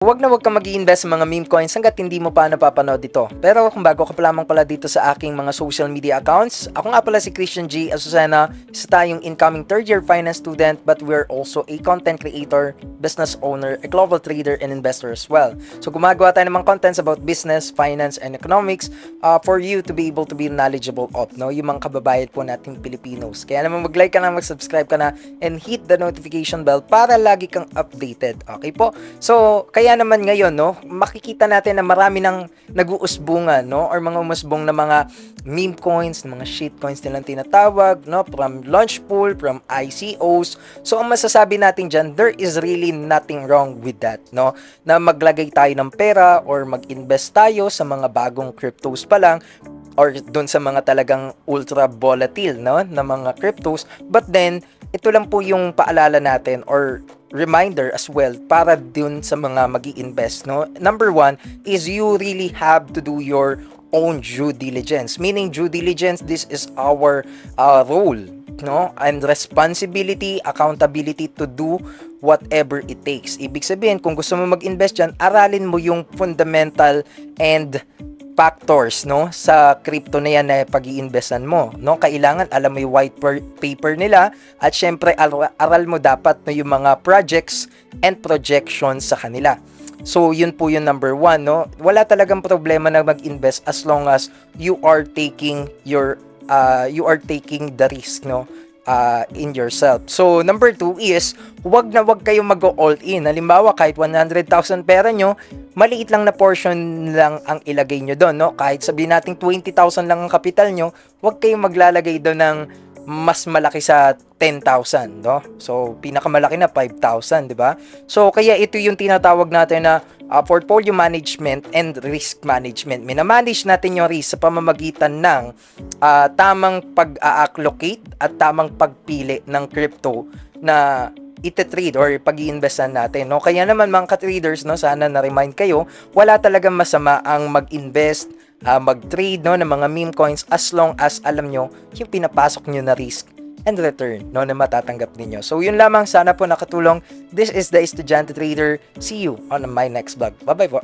Huwag kang mag-i-invest sa mga meme coins hanggat hindi mo pa napapanood ito. Pero kung bago ka pa lamang pala dito sa aking mga social media accounts, ako nga pala si Christian G. Azucena, isa tayong incoming third year finance student, but we're also a content creator, business owner, a global trader, and investor as well. So gumagawa tayo ng mga contents about business, finance, and economics for you to be able to be knowledgeable of, no? Yung mga kababayan po nating Pilipinos. Kaya naman mag-like ka na, mag-subscribe ka na, and hit the notification bell para lagi kang updated. Okay po? So, kaya naman ngayon, no, makikita natin na marami nang nag-uusbungan, no, or mga umusbong na mga meme coins, mga shit coins nilang tinatawag, no, from launch pool, from ICOs. So, ang masasabi natin dyan, there is really nothing wrong with that, no, na maglagay tayo ng pera or mag-invest tayo sa mga bagong cryptos pa lang, or dun sa mga talagang ultra volatile, no, na mga cryptos. But then, ito lang po yung paalala natin or reminder as well para dun sa mga magi-invest, no. Number one is you really have to do your own due diligence. Meaning due diligence, this is our role, no, and responsibility, accountability to do whatever it takes. Ibig sabihin, kung gusto mo mag-invest dyan, aralin mo yung fundamental and factors, no, sa crypto na yan na pag-iinvestan mo, no. Kailangan alam mo yung white paper nila, at syempre aral mo dapat no, yung mga projects and projections sa kanila. So yun po yung number one, no. Wala talagang problema na mag-invest as long as you are taking the risk, no, in yourself. So number two is wag kayong mag-all in. Halimbawa, kahit 100,000 pera nyo, maliit lang na portion lang ang ilagay nyo doon, no? Kahit sabihin natin 20,000 lang ang kapital nyo, wag kayong maglalagay doon ng mas malaki sa 10,000, no? So pinakamalaki na 5,000, di ba? So kaya ito yung tinatawag natin na portfolio management and risk management. Minamanage natin yung risk sa pamamagitan ng tamang pag-allocate at tamang pagpili ng crypto na ite-trade or pag-i-investan natin, no? Kaya naman mga ka-traders, no, sana na-remind kayo, wala talagang masama ang mag-invest, mag-trade, no, ng mga meme coins as long as alam nyo yung pinapasok nyo na risk and return, no, na matatanggap ninyo. So yun lamang, sana po nakatulong. This is the Estudyante Trader. See you on my next vlog. Bye bye po.